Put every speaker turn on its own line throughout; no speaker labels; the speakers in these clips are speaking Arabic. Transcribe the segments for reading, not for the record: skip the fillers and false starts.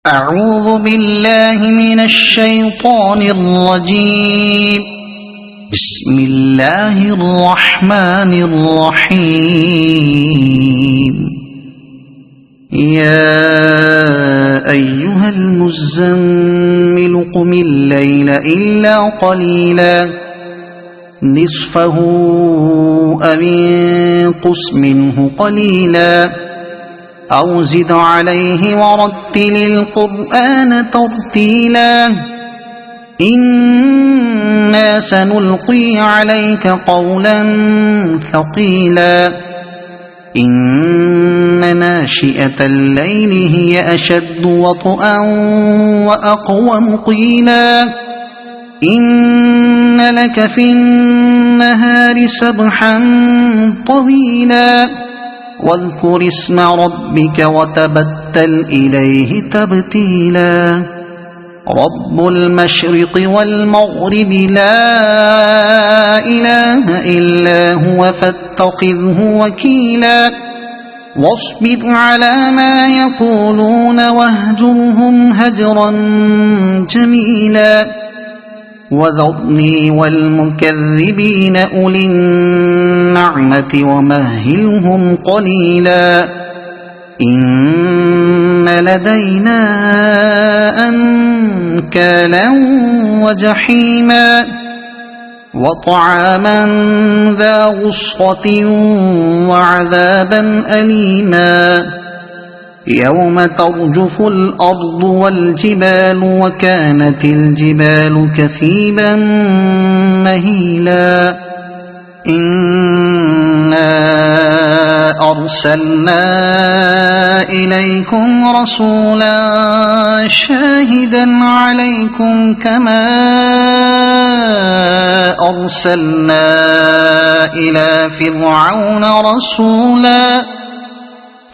أعوذ بالله من الشيطان الرجيم. بسم الله الرحمن الرحيم. يا أيها المزمل قم الليل إلا قليلا نصفه أو انقص منه قليلا أو زد عليه ورتل القرآن ترتيلا إنا سنلقي عليك قولا ثقيلا إن ناشئة الليل هي أشد وطئا وأقوم قيلا إن لك في النهار سبحا طويلا واذكر اسم ربك وتبتل إليه تبتيلا رب المشرق والمغرب لا إله إلا هو فاتخذه وكيلا واصبر على ما يقولون واهجرهم هجرا جميلا وذرني والمكذبين أولي النعمة ومهلهم قليلا إن لدينا أنكالا وجحيما وطعاما ذا غصة وعذابا أليما يوم ترجف الأرض والجبال وكانت الجبال كثيبا مهيلا إنا أرسلنا إليكم رسولا شاهدا عليكم كما أرسلنا إلى فرعون رسولا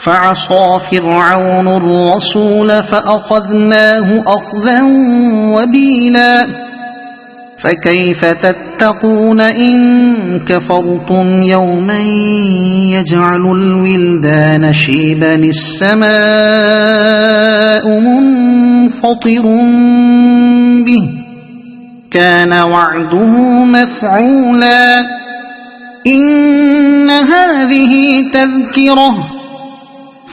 فعصى فرعون الرسول فأخذناه أخذا وبيلا فكيف تتقون إن كفرتم يوما يجعل الولدان شيبا السماء منفطر به كان وعده مفعولا إن هذه تذكرة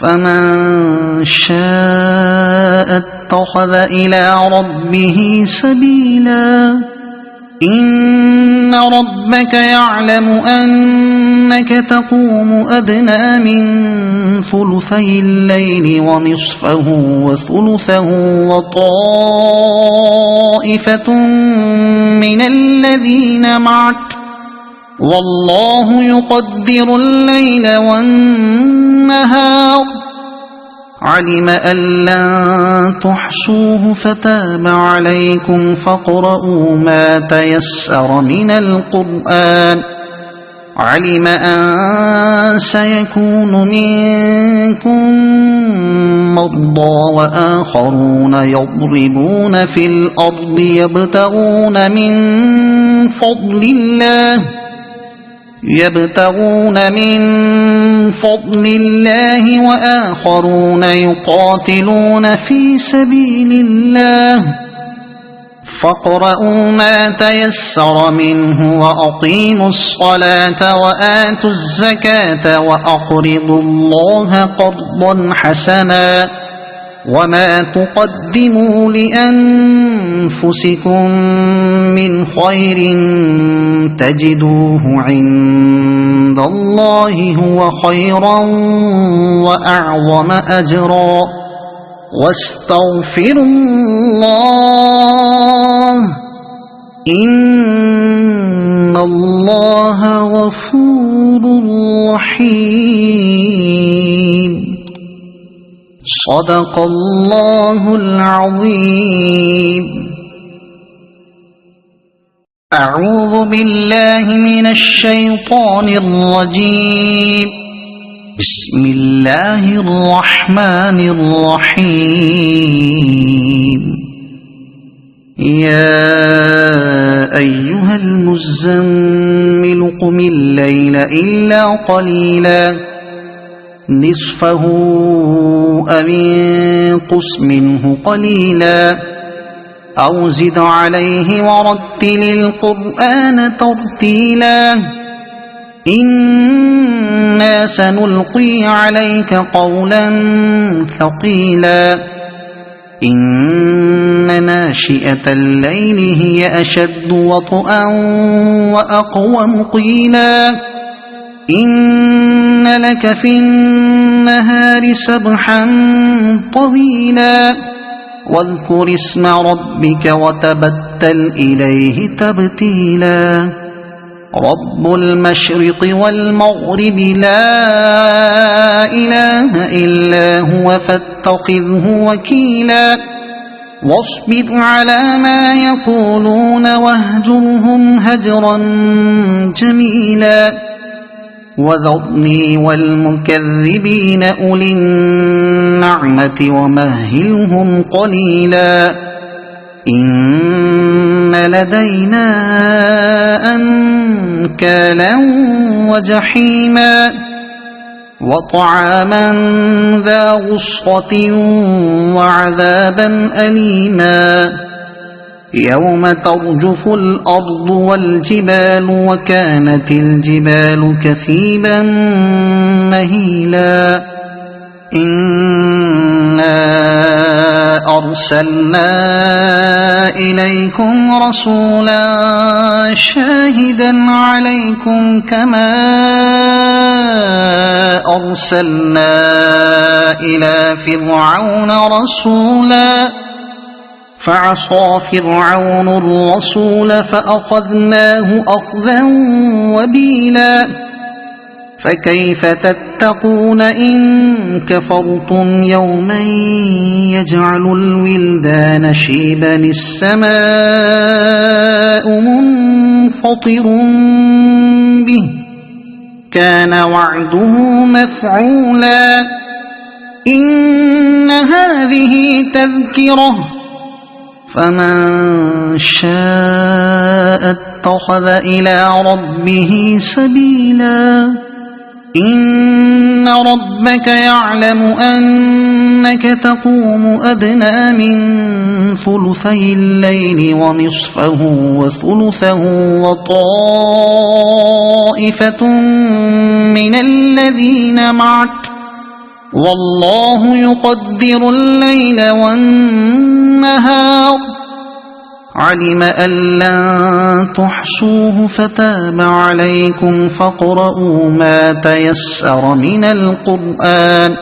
فمن شاء اتخذ إلى ربه سبيلا إن ربك يعلم أنك تقوم أدنى من ثلثي الليل ونصفه وثلثه وطائفة من الذين معك والله يقدر الليل والنهار علم أن لن تحصوه فتاب عليكم فاقرؤوا ما تيسر من القرآن علم أن سيكون منكم مرضى وآخرون يضربون في الأرض يبتغون من فضل الله وآخرون يقاتلون في سبيل الله فاقرؤوا ما تيسر منه وأقيموا الصلاة وآتوا الزكاة وأقرضوا الله قرضا حسنا وما تقدموا لأنفسكم من خير تجدوه عند الله هو خيرا وأعظم أجرا واستغفروا الله إن الله غفور رحيم صدق الله العظيم. أعوذ بالله من الشيطان الرجيم. بسم الله الرحمن الرحيم. يا أيها المزمل قم الليل إلا قليلا نصفه أو انقص منه قليلا أو زد عليه ورتل القرآن ترتيلا إنا سنلقي عليك قولا ثقيلا إن ناشئة الليل هي أشد وطئا وأقوم قيلا إن لك في النهار سبحا طويلا واذكر اسم ربك وتبتل إليه تبتيلا رب المشرق والمغرب لا إله إلا هو فاتخذه وكيلا واصبر على ما يقولون واهجرهم هجرا جميلا وذرني والمكذبين أولي النعمة ومهلهم قليلا إن لدينا أنكالا وجحيما وطعاما ذا غصة وعذابا أليما يوم ترجف الأرض والجبال وكانت الجبال كثيبا مهيلا إنا أرسلنا إليكم رسولا شاهدا عليكم كما أرسلنا إلى فرعون رسولا فعصى فرعون الرسول فأخذناه أخذا وبيلا فكيف تتقون إن كفرتم يوما يجعل الولدان شيبا السماء منفطر به كان وعده مفعولا إن هذه تذكرة فمن شاء اتخذ إلى ربه سبيلا إن ربك يعلم أنك تقوم أدنى من ثلثي الليل ونصفه وثلثه وطائفة من الذين معك والله يقدر الليل والنهار علم أن لن تحصوه فتاب عليكم فاقرؤوا ما تيسر من القرآن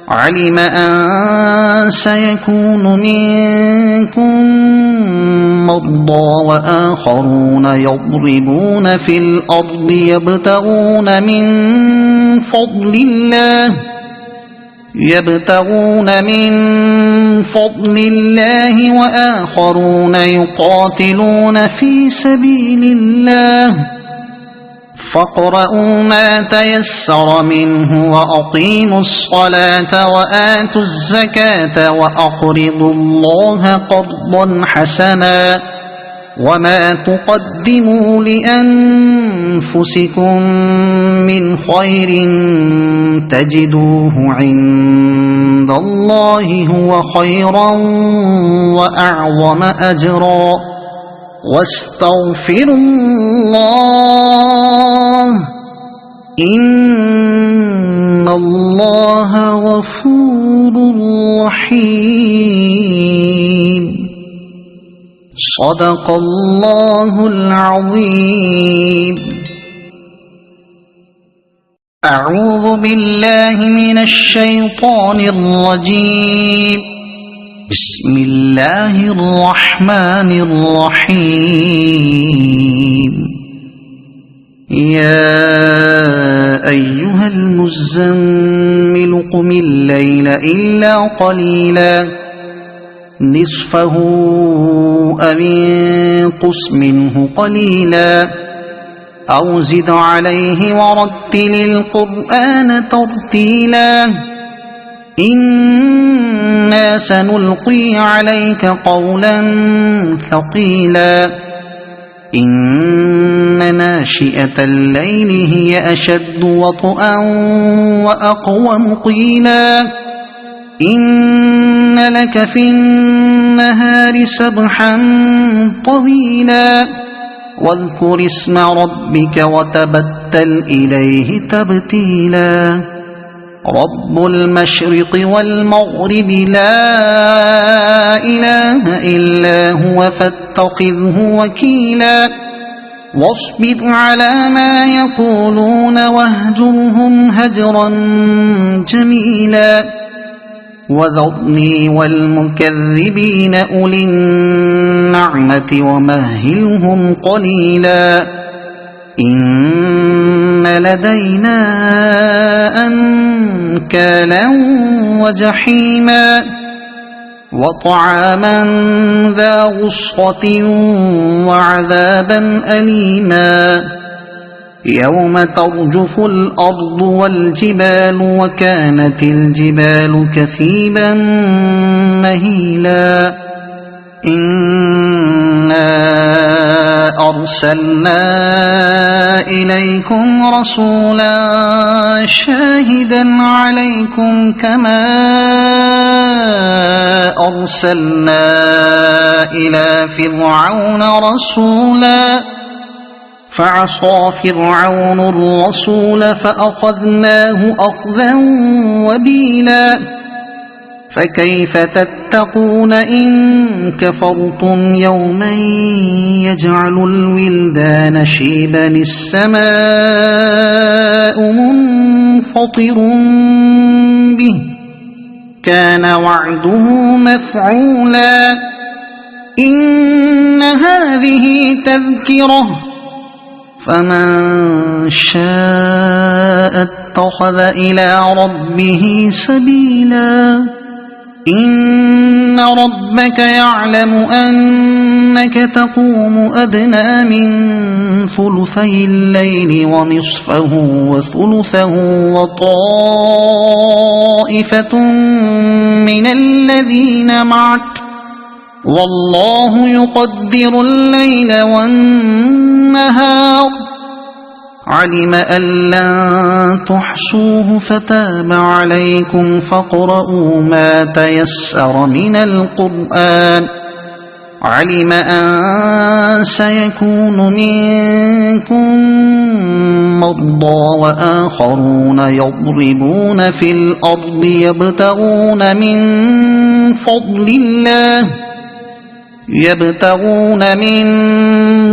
علم أن سيكون منكم مرضى وآخرون يضربون في الأرض يبتغون من فضل الله وآخرون يقاتلون في سبيل الله فاقرؤوا ما تيسر منه وأقيموا الصلاة وآتوا الزكاة وأقرضوا الله قرضا حسنا وما تقدموا لأنفسكم من خير تجدوه عند الله هو خيرا وأعظم أجرا واستغفروا الله إن الله غفور رحيم صدق الله العظيم. أعوذ بالله من الشيطان الرجيم. بسم الله الرحمن الرحيم. يا أيها المزمل قم الليل إلا قليلا نصفه أو انقص منه قليلا أو زد عليه ورتل القرآن ترتيلا إنا سنلقي عليك قولا ثقيلا إن ناشئة الليل هي أشد وطئا وأقوم قيلا إن لك في النهار سبحا طويلا واذكر اسم ربك وتبتل إليه تبتيلا رب المشرق والمغرب لا إله إلا هو فاتخذه وكيلا واصبر على ما يقولون واهجرهم هجرا جميلا وذرني والمكذبين أولي النعمة ومهلهم قليلا إن لدينا أنكالا وجحيما وطعاما ذا غصة وعذابا أليما يوم ترجف الأرض والجبال وكانت الجبال كثيبا مهيلا إنا أرسلنا إليكم رسولا شاهدا عليكم كما أرسلنا إلى فرعون رسولا فعصى فرعون الرسول فأخذناه أخذا وبيلا فكيف تتقون إن كفرتم يوما يجعل الولدان شيبا السماء منفطر به كان وعده مفعولا إن هذه تذكرة فمن شاء اتخذ إلى ربه سبيلا إن ربك يعلم أنك تقوم أدنى من ثلثي الليل ونصفه وثلثه وطائفة من الذين معك والله يقدر الليل والنهار علم أن لن تحصوه فتاب عليكم فاقرؤوا ما تيسر من القرآن علم أن سيكون منكم مرضى وآخرون يضربون في الأرض يبتغون من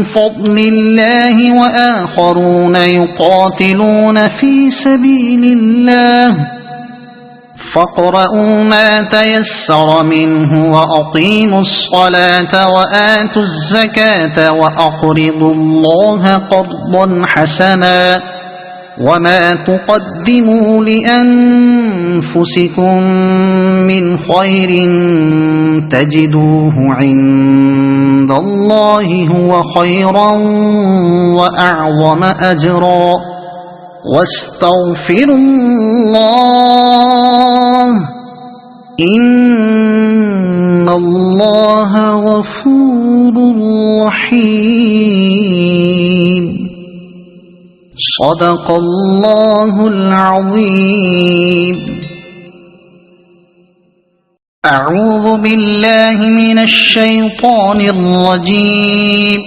فضل الله وآخرون يقاتلون في سبيل الله فاقرؤوا ما تيسر منه وأقيموا الصلاة وآتوا الزكاة وأقرضوا الله قرضا حسنا وما تقدموا لأنفسكم من خير تجدوه عند الله هو خيرا وأعظم أجرا واستغفروا الله إن الله غفور رحيم صدق الله العظيم. أعوذ بالله من الشيطان الرجيم.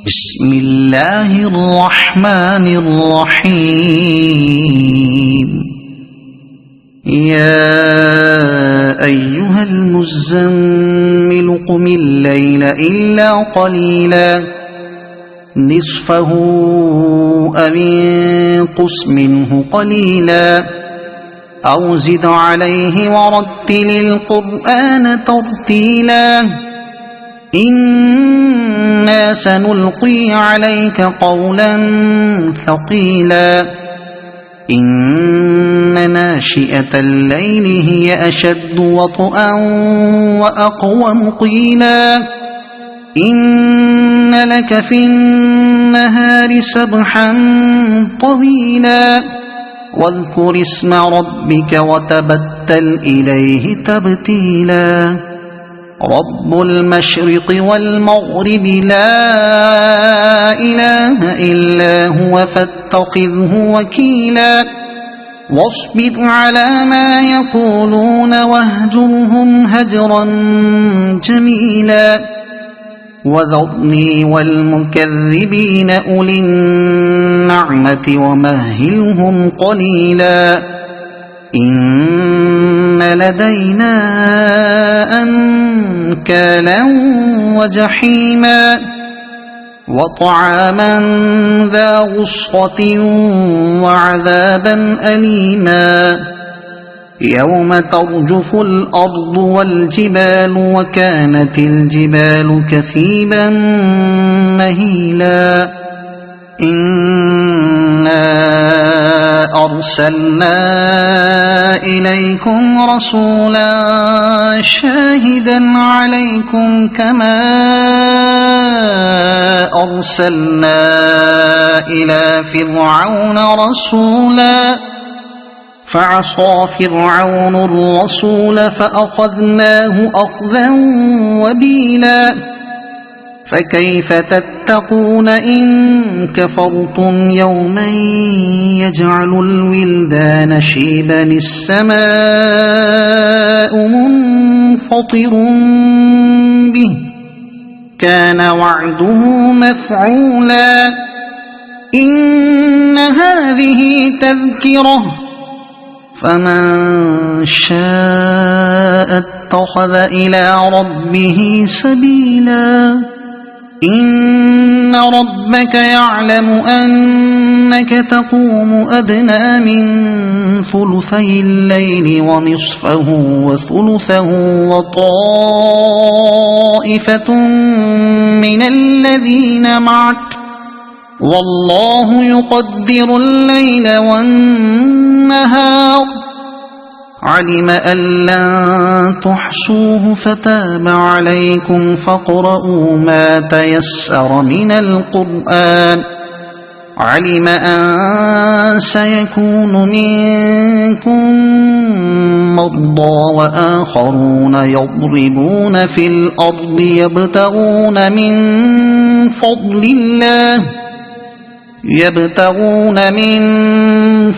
بسم الله الرحمن الرحيم. يا أيها المزمل قم الليل إلا قليلا نصفه أو انقص منه قليلا أو زد عليه ورتل القرآن ترتيلا إنا سنلقي عليك قولا ثقيلا إن ناشئة الليل هي أشد وطئا وأقوم قيلا إن لك في النهار سبحا طويلا واذكر اسم ربك وتبتل إليه تبتيلا رب المشرق والمغرب لا إله إلا هو فاتخذه وكيلا واصبر على ما يقولون واهجرهم هجرا جميلا وذرني والمكذبين أولي النعمة ومهلهم قليلا إن لدينا أنكالا وجحيما وطعاما ذا غصة وعذابا أليما يوم ترجف الأرض والجبال وكانت الجبال كثيبا مهيلا إنا أرسلنا إليكم رسولا شاهدا عليكم كما أرسلنا إلى فرعون رسولا فعصى فرعون الرسول فأخذناه أخذا وبيلا فكيف تتقون إن كفرتم يوما يجعل الولدان شيبا السماء منفطر به كان وعده مفعولا إن هذه تذكرة فمن شاء اتخذ إلى ربه سبيلا إن ربك يعلم أنك تقوم أدنى من ثلثي الليل ونصفه وثلثه وطائفة من الذين معك والله يقدر الليل والنهار علم أن لن تحصوه فتاب عليكم فاقرؤوا ما تيسر من القرآن علم أن سيكون منكم مرضى وآخرون يضربون في الأرض يبتغون من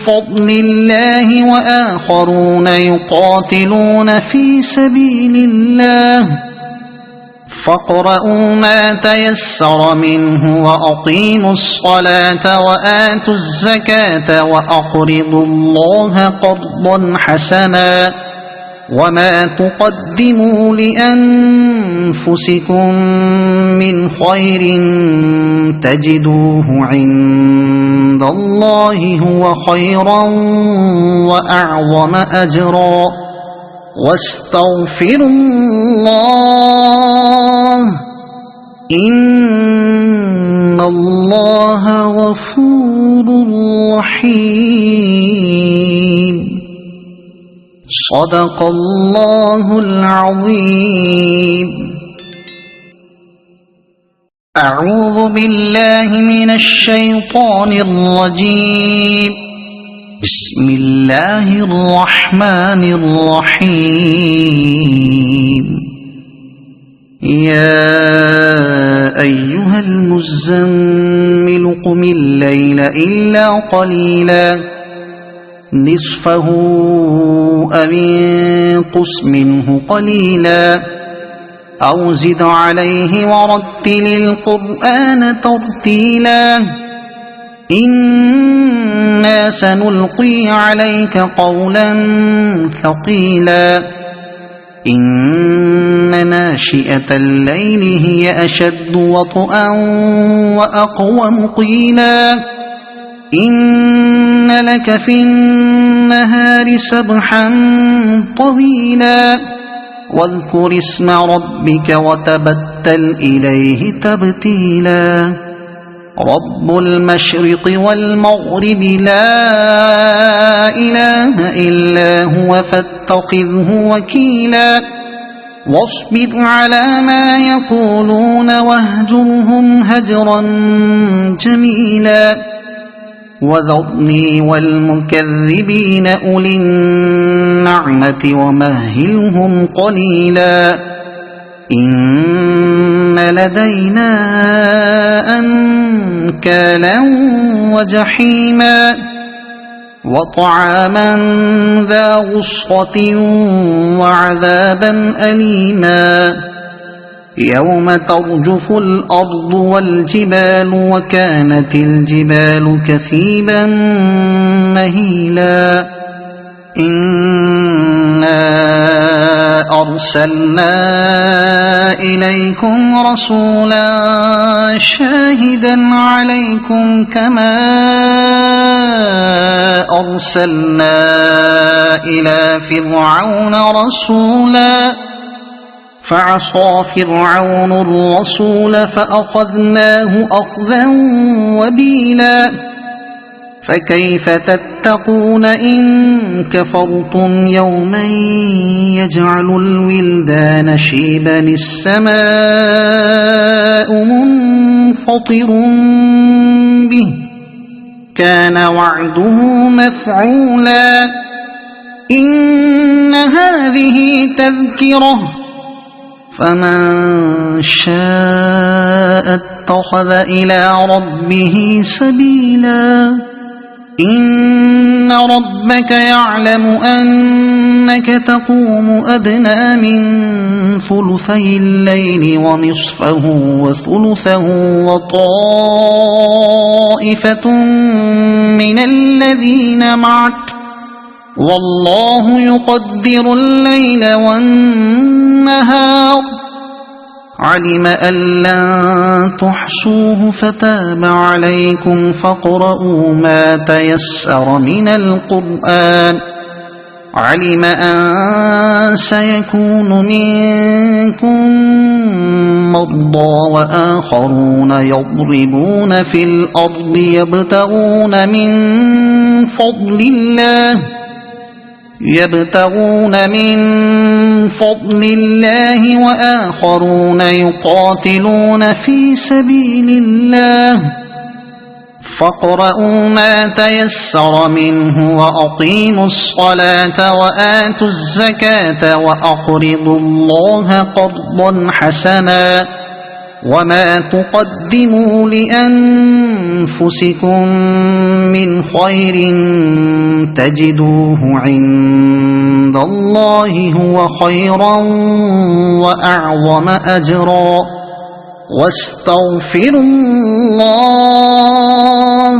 فضل الله وآخرون يقاتلون في سبيل الله فاقرؤوا ما تيسر منه وأقيموا الصلاة وآتوا الزكاة وأقرضوا الله قرضا حسنا وما تقدموا لأنفسكم من خير تجدوه عند الله هو خيرا وأعظم أجرا واستغفروا الله إن الله غفور رحيم صدق الله العظيم. أعوذ بالله من الشيطان الرجيم. بسم الله الرحمن الرحيم. يا أيها المزمل قم الليل إلا قليلا نصفه أو انقص منه قليلا أو زد عليه ورتل القرآن ترتيلا إنا سنلقي عليك قولا ثقيلا إن ناشئة الليل هي أشد وطئا وأقوم قيلا إن لك في النهار سبحا طويلا واذكر اسم ربك وتبتل إليه تبتيلا رب المشرق والمغرب لا إله إلا هو فاتخذه وكيلا واصبر على ما يقولون واهجرهم هجرا جميلا وذرني والمكذبين أولي النعمة ومهلهم قليلا إن لدينا أنكالا وجحيما وطعاما ذا غصة وعذابا أليما يوم ترجف الأرض والجبال وكانت الجبال كثيبا مهيلا إنا أرسلنا إليكم رسولا شاهدا عليكم كما أرسلنا إلى فرعون رسولا فعصى فرعون الرسول فأخذناه أخذا وبيلا فكيف تتقون إن كفرتم يوما يجعل الولدان شيبا السماء منفطر به كان وعده مفعولا إن هذه تذكرة فمن شاء اتخذ إلى ربه سبيلا إن ربك يعلم أنك تقوم أدنى من ثلثي الليل ونصفه وثلثه وطائفة من الذين معك والله يقدر الليل والنهار علم أن لن تحصوه فتاب عليكم فاقرؤوا ما تيسر من القرآن علم أن سيكون منكم مرضى وآخرون يضربون في الأرض يبتغون من فضل الله وآخرون يقاتلون في سبيل الله فاقرؤوا ما تيسر منه وأقيموا الصلاة وآتوا الزكاة وأقرضوا الله قرضا حسنا وما تقدموا لأنفسكم من خير تجدوه عند الله هو خيرا وأعظم أجرا واستغفروا الله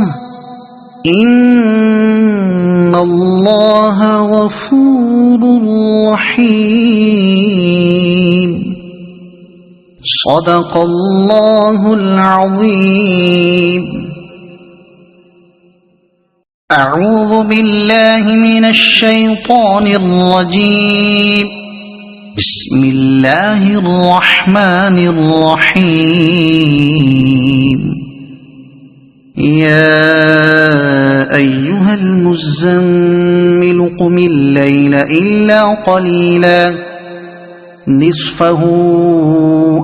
إن الله غفور رحيم صدق الله العظيم أعوذ بالله من الشيطان الرجيم بسم الله الرحمن الرحيم يا أيها المزمل قم الليل إلا قليلا نصفه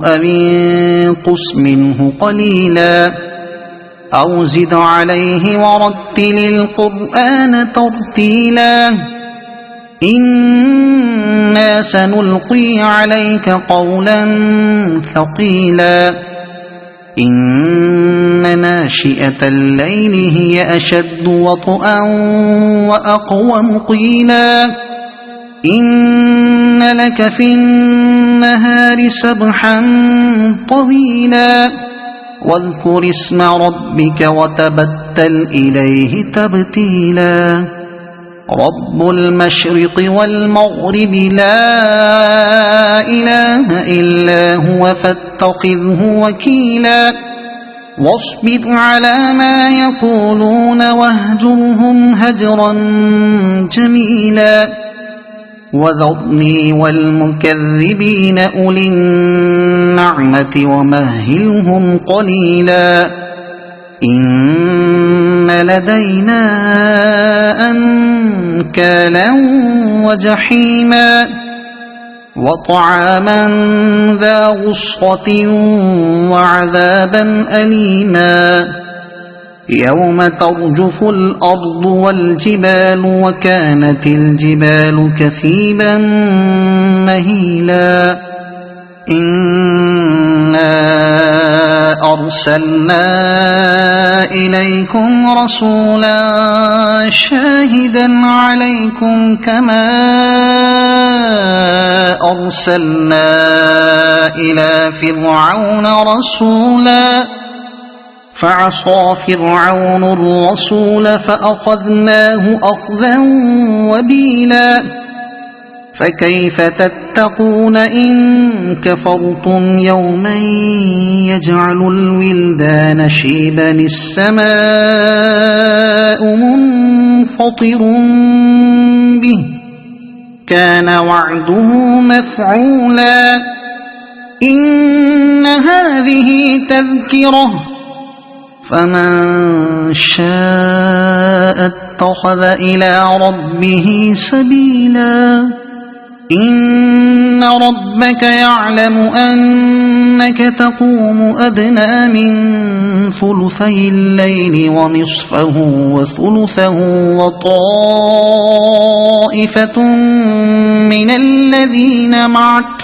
أو انقص منه قليلا أو زد عليه ورتل القرآن ترتيلا إنا سنلقي عليك قولا ثقيلا إن ناشئة الليل هي أشد وطئا وأقوم قيلا إن لك في النهار سبحا طويلا واذكر اسم ربك وتبتل إليه تبتيلا رب المشرق والمغرب لا إله إلا هو فاتخذه وكيلا واصبر على ما يقولون واهجرهم هجرا جميلا وذرني والمكذبين أولي النعمة ومهلهم قليلا إن لدينا أنكالا وجحيما وطعاما ذا غصة وعذابا أليما يوم ترجف الأرض والجبال وكانت الجبال كثيبا مهيلا إنا أرسلنا إليكم رسولا شاهدا عليكم كما أرسلنا إلى فرعون رسولا فعصى فرعون الرسول فأخذناه أخذا وبيلا فكيف تتقون إن كفرتم يوما يجعل الولدان شيبا السماء منفطر به كان وعده مفعولا إن هذه تذكرة فمن شاء اتخذ إلى ربه سبيلا إن ربك يعلم أنك تقوم أدنى من ثلثي الليل ونصفه وثلثه وطائفة من الذين معك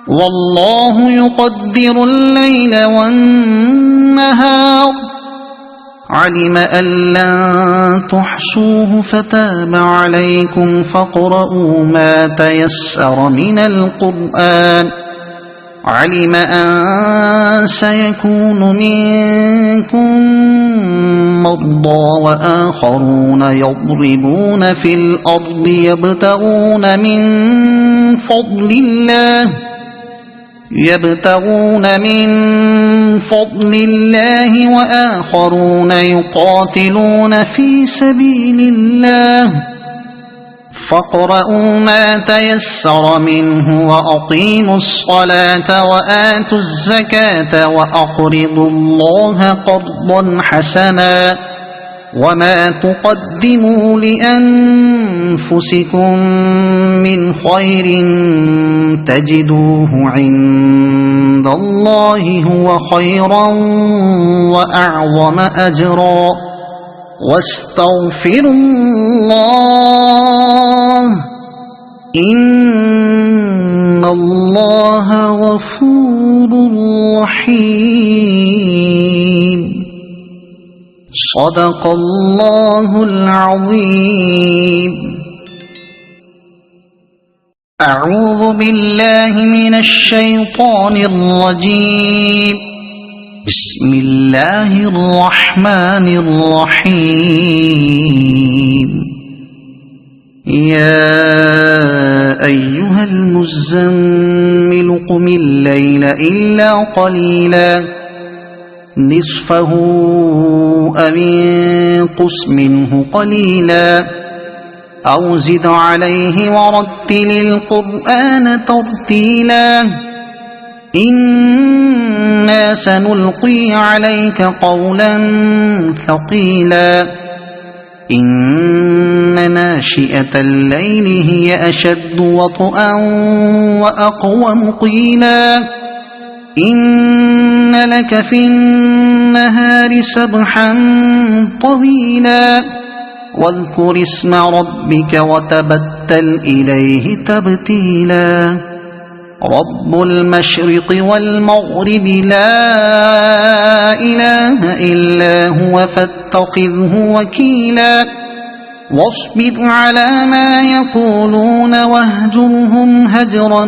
والله يقدر الليل والنهار علم أن لن تحصوه فتاب عليكم فاقرؤوا ما تيسر من القرآن علم أن سيكون منكم مرضى وآخرون يضربون في الأرض يبتغون من فضل الله وآخرون يقاتلون في سبيل الله فاقرؤوا ما تيسر منه وأقيموا الصلاة وآتوا الزكاة وأقرضوا الله قرضا حسنا وما تقدموا لأنفسكم من خير تجدوه عند الله هو خيرا وأعظم أجرا واستغفروا الله إن الله غفور رحيم صدق الله العظيم. أعوذ بالله من الشيطان الرجيم. بسم الله الرحمن الرحيم. يا أيها المزمل قم الليل إلا قليلا نصفه أو انقص منه قليلا أو زد عليه ورتل القرآن ترتيلا إنا سنلقي عليك قولا ثقيلا إن ناشئة الليل هي أشد وطئا وأقوم قيلا إن لك في النهار سبحا طويلا واذكر اسم ربك وتبتل إليه تبتيلا رب المشرق والمغرب لا إله إلا هو فاتخذه وكيلا واصبر على ما يقولون واهجرهم هجرا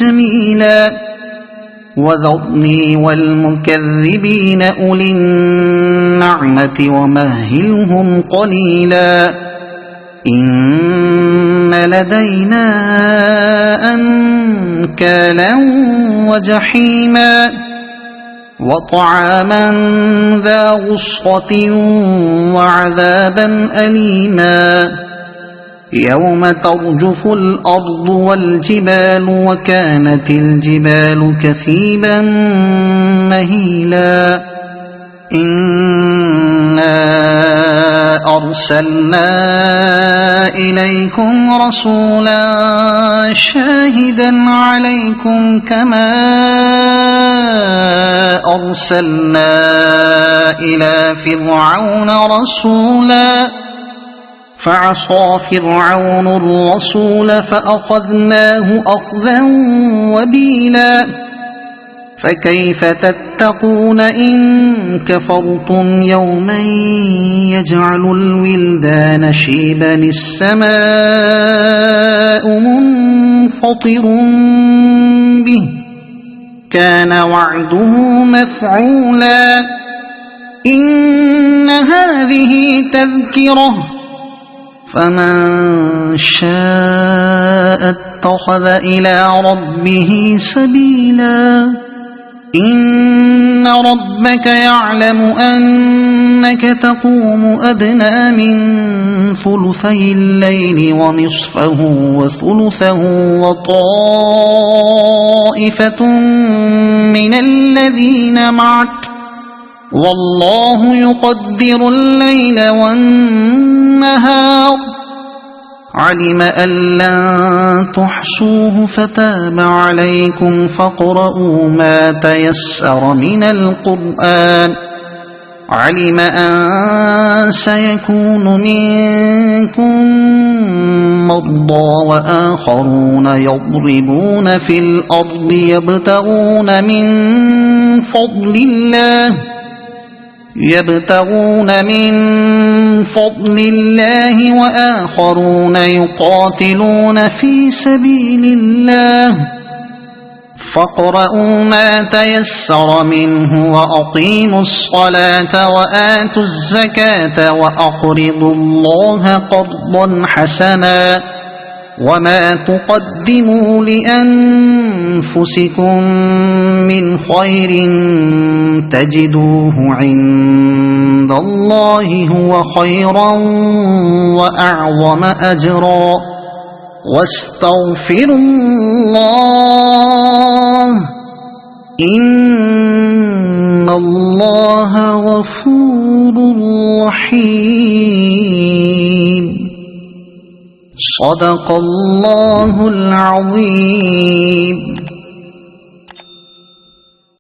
جميلا وذرني والمكذبين أولي النعمة ومهلهم قليلا إن لدينا أنكالا وجحيما وطعاما ذا غصة وعذابا أليما يوم ترجف الأرض والجبال وكانت الجبال كثيبا مهيلا إنا أرسلنا إليكم رسولا شاهدا عليكم كما أرسلنا إلى فرعون رسولا فعصى فرعون الرسول فأخذناه أخذا وبيلا فكيف تتقون إن كفرتم يوما يجعل الولدان شيبا السماء منفطر به كان وعده مفعولا إن هذه تذكرة فمن شاء اتخذ إلى ربه سبيلا إن ربك يعلم أنك تقوم أدنى من ثلثي الليل ونصفه وثلثه وطائفة من الذين معك والله يقدر الليل والنهار علم أن لن تحصوه فتاب عليكم فاقرؤوا ما تيسر من القرآن علم أن سيكون منكم مرضى وآخرون يضربون في الأرض يبتغون من فضل الله وآخرون يقاتلون في سبيل الله فاقرؤوا ما تيسر منه وأقيموا الصلاة وآتوا الزكاة وأقرضوا الله قرضا حسنا وما تقدموا لأنفسكم من خير تجدوه عند الله هو خيرا وأعظم أجرا واستغفروا الله إن الله غفور رحيم صدق الله العظيم